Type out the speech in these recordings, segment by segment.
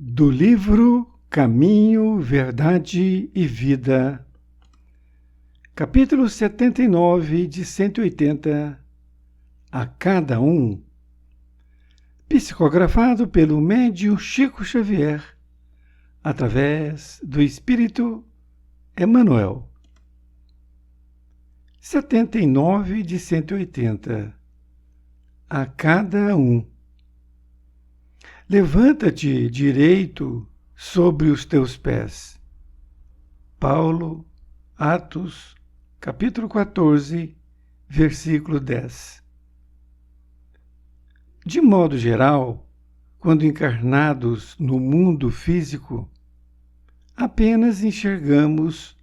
Do livro Caminho, Verdade e Vida, capítulo 79 de 180, A Cada Um, psicografado pelo médium Chico Xavier, através do Espírito Emmanuel. 79 de 180, A Cada Um. Levanta-te direito sobre os teus pés. Paulo, Atos, capítulo 14, versículo 10. De modo geral, quando encarnados no mundo físico, apenas enxergamos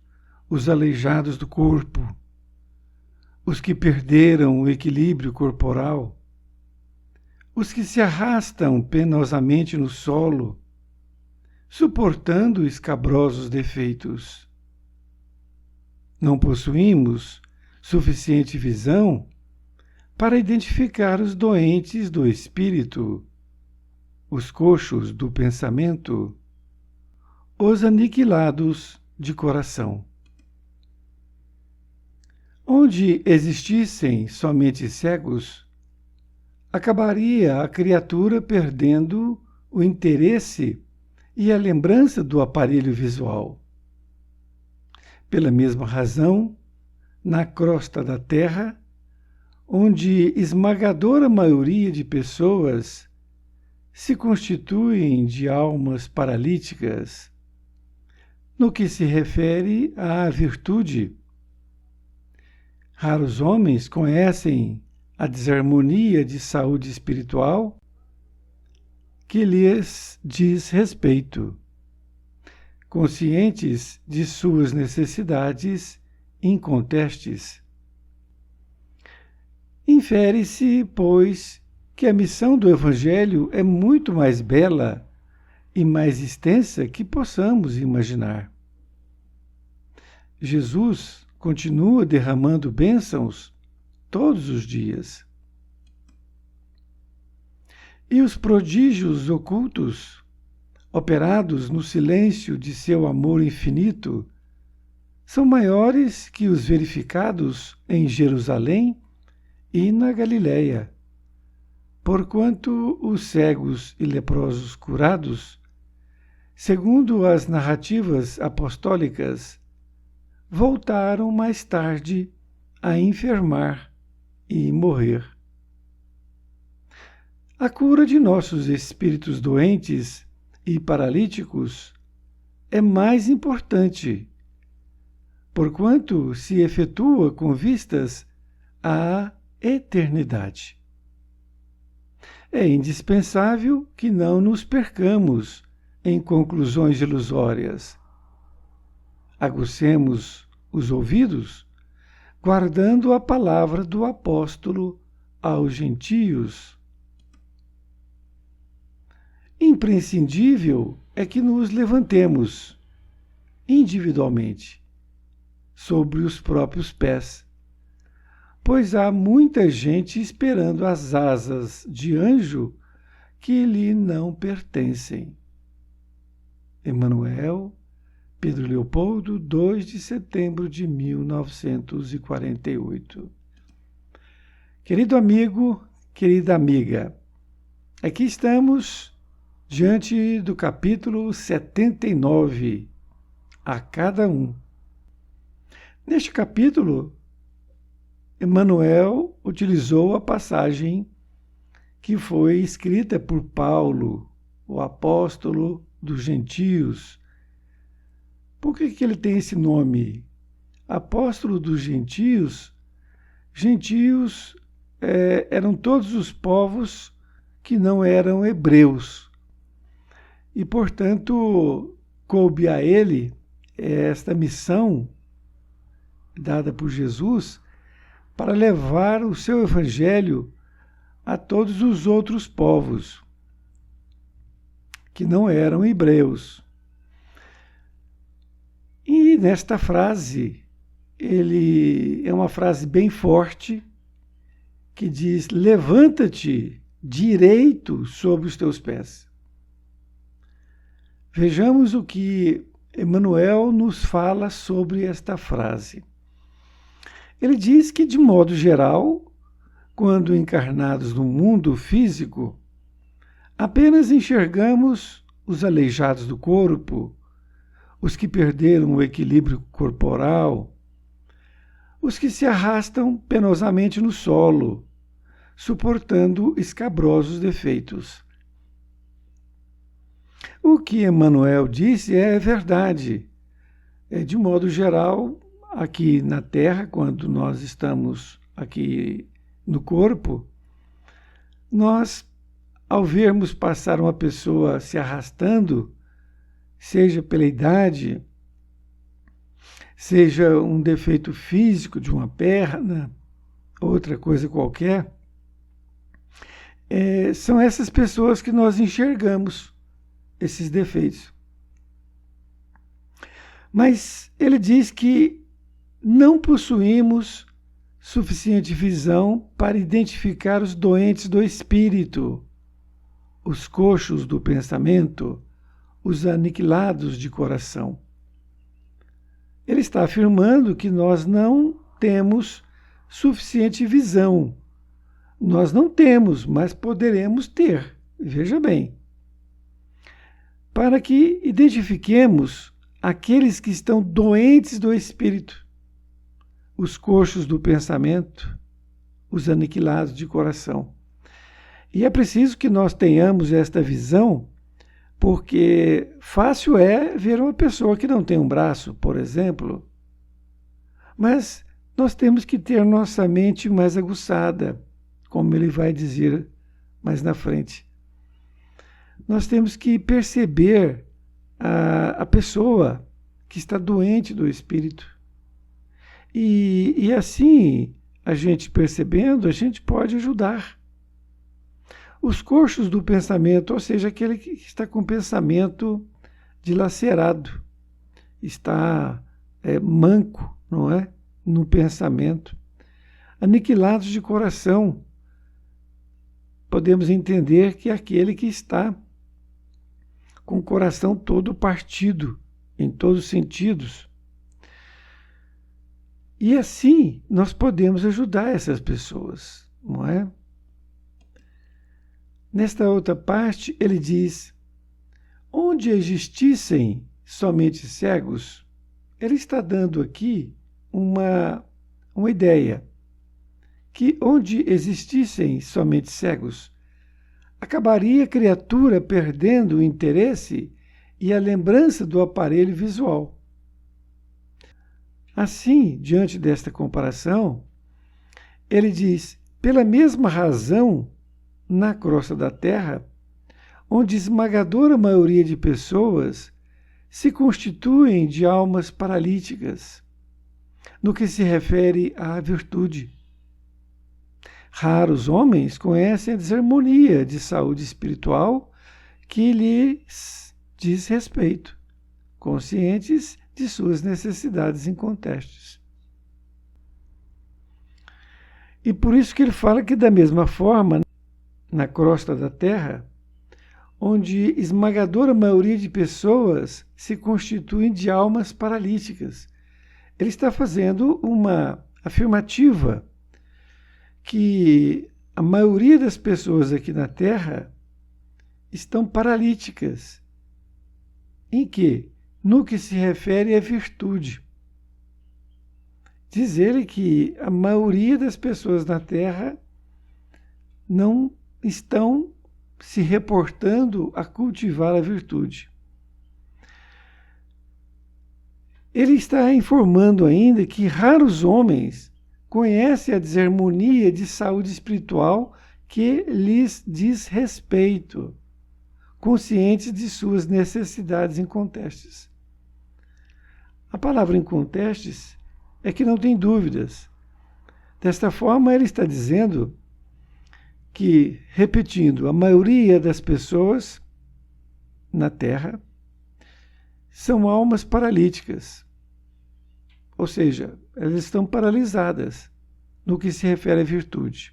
os aleijados do corpo, os que perderam o equilíbrio corporal, os que se arrastam penosamente no solo, suportando escabrosos defeitos. Não possuímos suficiente visão para identificar os doentes do espírito, os coxos do pensamento, os aniquilados de coração. Onde existissem somente cegos, acabaria a criatura perdendo o interesse e a lembrança do aparelho visual. Pela mesma razão, na crosta da Terra, onde esmagadora maioria de pessoas se constituem de almas paralíticas, no que se refere à virtude, raros homens conhecem a desarmonia de saúde espiritual que lhes diz respeito, conscientes de suas necessidades incontestes. Infere-se, pois, que a missão do Evangelho é muito mais bela e mais extensa que possamos imaginar. Jesus continua derramando bênçãos todos os dias. E os prodígios ocultos, operados no silêncio de seu amor infinito, são maiores que os verificados em Jerusalém e na Galiléia, porquanto os cegos e leprosos curados, segundo as narrativas apostólicas, voltaram mais tarde a enfermar e morrer. A cura de nossos espíritos doentes e paralíticos é mais importante, porquanto se efetua com vistas à eternidade. É indispensável que não nos percamos em conclusões ilusórias. Aguçemos os ouvidos, guardando a palavra do apóstolo aos gentios. Imprescindível é que nos levantemos, individualmente, sobre os próprios pés, pois há muita gente esperando as asas de anjo que lhe não pertencem. Emmanuel, Pedro Leopoldo, 2 de setembro de 1948. Querido amigo, querida amiga, aqui estamos diante do capítulo 79, A Cada Um. Neste capítulo, Emmanuel utilizou a passagem que foi escrita por Paulo, o apóstolo dos gentios. Por que ele tem esse nome? Apóstolo dos gentios? Gentios eram todos os povos que não eram hebreus. E, portanto, coube a ele esta missão dada por Jesus para levar o seu evangelho a todos os outros povos que não eram hebreus. E nesta frase, ele é uma frase bem forte, que diz: levanta-te direito sobre os teus pés. Vejamos o que Emmanuel nos fala sobre esta frase. Ele diz que, de modo geral, quando encarnados no mundo físico, apenas enxergamos os aleijados do corpo, os que perderam o equilíbrio corporal, os que se arrastam penosamente no solo, suportando escabrosos defeitos. O que Emmanuel disse é verdade. De modo geral, aqui na Terra, quando nós estamos aqui no corpo, nós, ao vermos passar uma pessoa se arrastando, seja pela idade, seja um defeito físico de uma perna, outra coisa qualquer, são essas pessoas que nós enxergamos esses defeitos. Mas ele diz que não possuímos suficiente visão para identificar os doentes do espírito, os coxos do pensamento, os aniquilados de coração. Ele está afirmando que nós não temos suficiente visão. Nós não temos, mas poderemos ter. Veja bem. Para que identifiquemos aqueles que estão doentes do espírito, os coxos do pensamento, os aniquilados de coração. E é preciso que nós tenhamos esta visão, porque fácil é ver uma pessoa que não tem um braço, por exemplo, mas nós temos que ter nossa mente mais aguçada, como ele vai dizer mais na frente. Nós temos que perceber a pessoa que está doente do espírito. E assim, a gente percebendo, a gente pode ajudar. Os coxos do pensamento, ou seja, aquele que está com o pensamento dilacerado, está manco, não é? No pensamento. Aniquilados de coração. Podemos entender que é aquele que está com o coração todo partido, em todos os sentidos. E assim nós podemos ajudar essas pessoas, não é? Nesta outra parte, ele diz: onde existissem somente cegos, ele está dando aqui uma ideia, que onde existissem somente cegos, acabaria a criatura perdendo o interesse e a lembrança do aparelho visual. Assim, diante desta comparação, ele diz: pela mesma razão, na crosta da Terra, onde esmagadora maioria de pessoas se constituem de almas paralíticas, no que se refere à virtude. Raros homens conhecem a desarmonia de saúde espiritual que lhes diz respeito, conscientes de suas necessidades incontestes. E por isso que ele fala que, da mesma forma, na crosta da Terra, onde esmagadora maioria de pessoas se constituem de almas paralíticas, ele está fazendo uma afirmativa que a maioria das pessoas aqui na Terra estão paralíticas. Em quê? No que se refere à virtude. Diz ele que a maioria das pessoas na Terra não estão se reportando a cultivar a virtude. Ele está informando ainda que raros homens conhecem a desarmonia de saúde espiritual que lhes diz respeito, conscientes de suas necessidades incontestes. A palavra incontestes é que não tem dúvidas. Desta forma, ele está dizendo que, repetindo, a maioria das pessoas na Terra são almas paralíticas, ou seja, elas estão paralisadas no que se refere à virtude.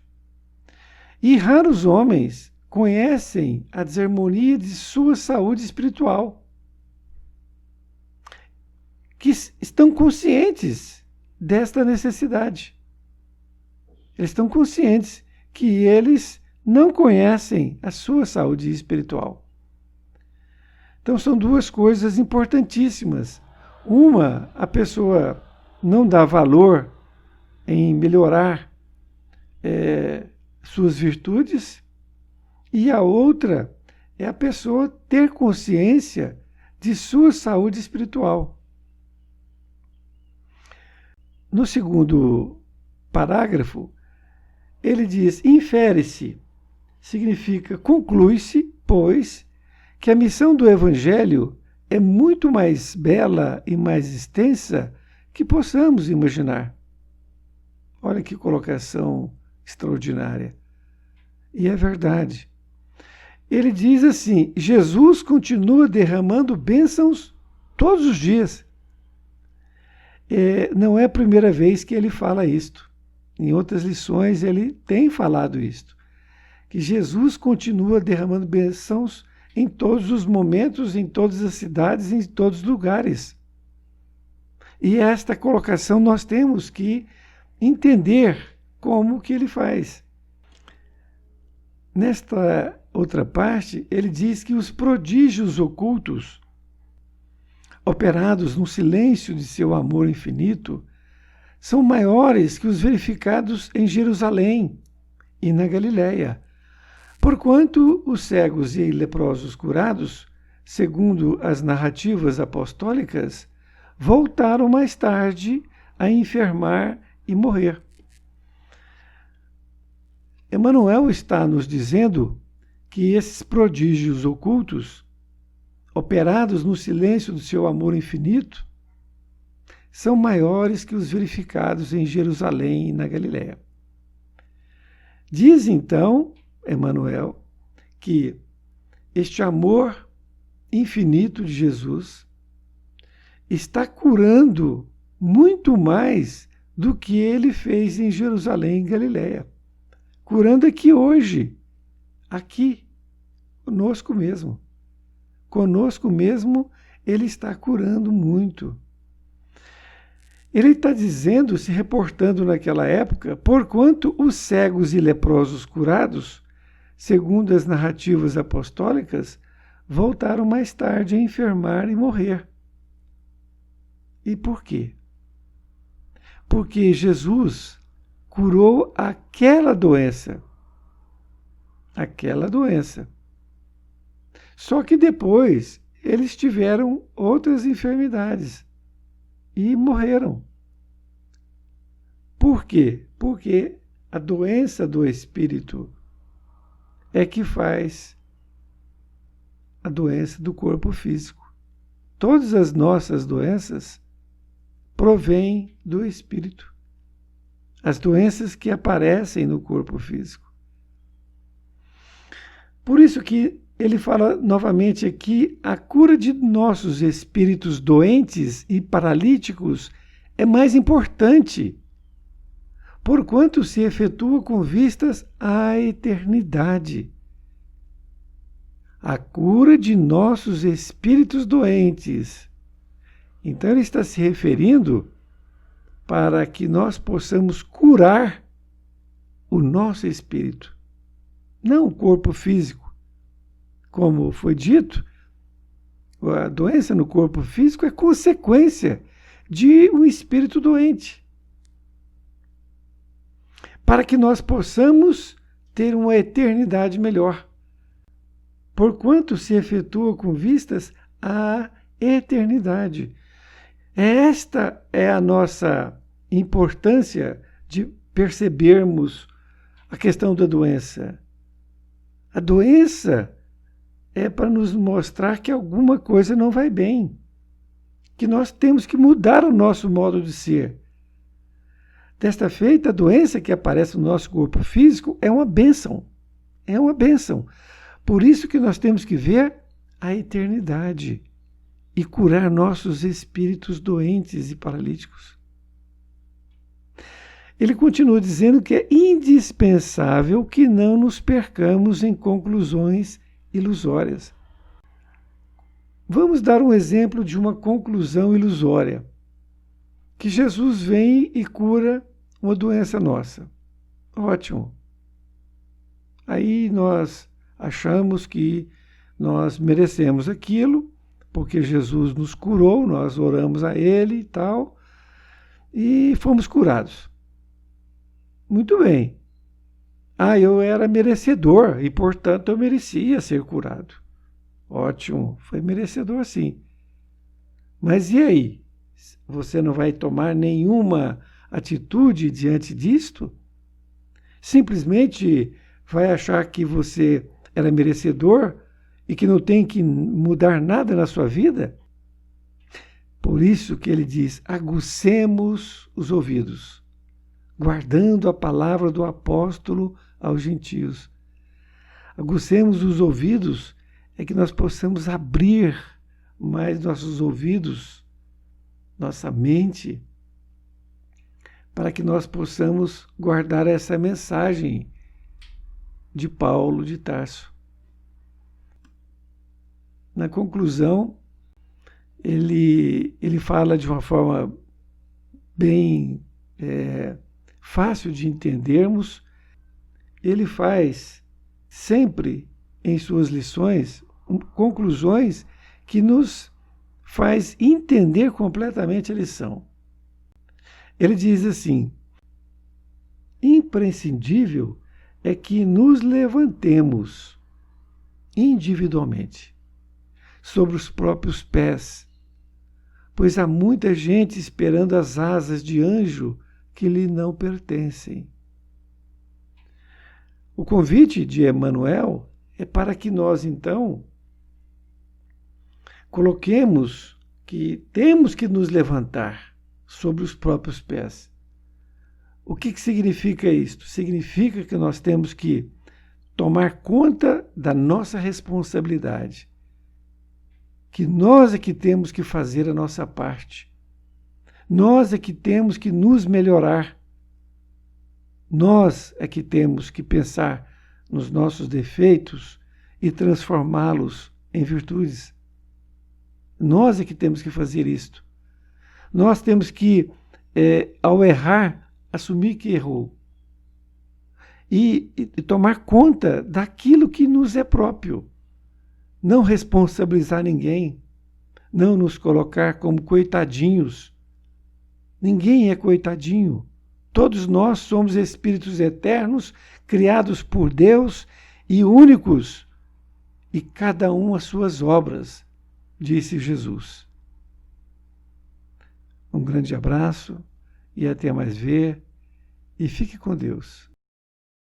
E raros homens conhecem a desarmonia de sua saúde espiritual, que estão conscientes desta necessidade. Eles estão conscientes que eles não conhecem a sua saúde espiritual. Então são duas coisas importantíssimas. Uma, a pessoa não dá valor em melhorar suas virtudes, e a outra é a pessoa ter consciência de sua saúde espiritual. No segundo parágrafo, ele diz: infere-se, significa conclui-se, pois, que a missão do Evangelho é muito mais bela e mais extensa que possamos imaginar. Olha que colocação extraordinária. E é verdade. Ele diz assim: Jesus continua derramando bênçãos todos os dias. Não é a primeira vez que ele fala isto. Em outras lições ele tem falado isto. Que Jesus continua derramando bênçãos em todos os momentos, em todas as cidades, em todos os lugares. E esta colocação nós temos que entender como que ele faz. Nesta outra parte, ele diz que os prodígios ocultos, operados no silêncio de seu amor infinito, são maiores que os verificados em Jerusalém e na Galiléia, porquanto os cegos e leprosos curados, segundo as narrativas apostólicas, voltaram mais tarde a enfermar e morrer. Emmanuel está nos dizendo que esses prodígios ocultos, operados no silêncio do seu amor infinito, são maiores que os verificados em Jerusalém e na Galiléia. Diz então Emmanuel que este amor infinito de Jesus está curando muito mais do que ele fez em Jerusalém e Galiléia. Curando aqui hoje, aqui, conosco mesmo. Conosco mesmo, ele está curando muito. Ele está dizendo, se reportando naquela época, porquanto os cegos e leprosos curados, segundo as narrativas apostólicas, voltaram mais tarde a enfermar e morrer. E por quê? Porque Jesus curou aquela doença. Aquela doença. Só que depois eles tiveram outras enfermidades e morreram. Por quê? Porque a doença do espírito é que faz a doença do corpo físico. Todas as nossas doenças provêm do espírito. As doenças que aparecem no corpo físico. Por isso que ele fala novamente aqui, a cura de nossos espíritos doentes e paralíticos é mais importante, porquanto se efetua com vistas à eternidade. A cura de nossos espíritos doentes. Então ele está se referindo para que nós possamos curar o nosso espírito, não o corpo físico. Como foi dito, a doença no corpo físico é consequência de um espírito doente. Para que nós possamos ter uma eternidade melhor, porquanto se efetua com vistas à eternidade. Esta é a nossa importância de percebermos a questão da doença. A doença é para nos mostrar que alguma coisa não vai bem, que nós temos que mudar o nosso modo de ser. Desta feita, a doença que aparece no nosso corpo físico é uma bênção. É uma bênção. Por isso que nós temos que ver a eternidade e curar nossos espíritos doentes e paralíticos. Ele continua dizendo que é indispensável que não nos percamos em conclusões ilusórias. Vamos dar um exemplo de uma conclusão ilusória. que Jesus vem e cura uma doença nossa. Ótimo. Aí nós achamos que nós merecemos aquilo, porque Jesus nos curou, nós oramos a Ele e tal, e fomos curados. Muito bem. Eu era merecedor e, portanto, eu merecia ser curado. Ótimo, foi merecedor sim. Mas e aí? Você não vai tomar nenhuma atitude diante disto? Simplesmente vai achar que você era merecedor e que não tem que mudar nada na sua vida? Por isso que ele diz: aguçemos os ouvidos, guardando a palavra do apóstolo aos gentios. Aguçemos os ouvidos é que nós possamos abrir mais nossos ouvidos, nossa mente, para que nós possamos guardar essa mensagem de Paulo de Tarso. Na conclusão, ele fala de uma forma bem fácil de entendermos. Ele faz sempre em suas lições conclusões que nos faz entender completamente a lição. Ele diz assim: imprescindível é que nos levantemos individualmente sobre os próprios pés, pois há muita gente esperando as asas de anjo que lhe não pertencem. O convite de Emmanuel é para que nós, então, coloquemos que temos que nos levantar sobre os próprios pés. O que significa isto? Significa que nós temos que tomar conta da nossa responsabilidade, que nós é que temos que fazer a nossa parte, nós é que temos que nos melhorar, nós é que temos que pensar nos nossos defeitos e transformá-los em virtudes. Nós é que temos que fazer isto. Nós temos que, ao errar, assumir que errou. E tomar conta daquilo que nos é próprio. Não responsabilizar ninguém. Não nos colocar como coitadinhos. Ninguém é coitadinho. Todos nós somos espíritos eternos, criados por Deus e únicos. E cada um as suas obras, disse Jesus. Um grande abraço e até mais ver. E fique com Deus.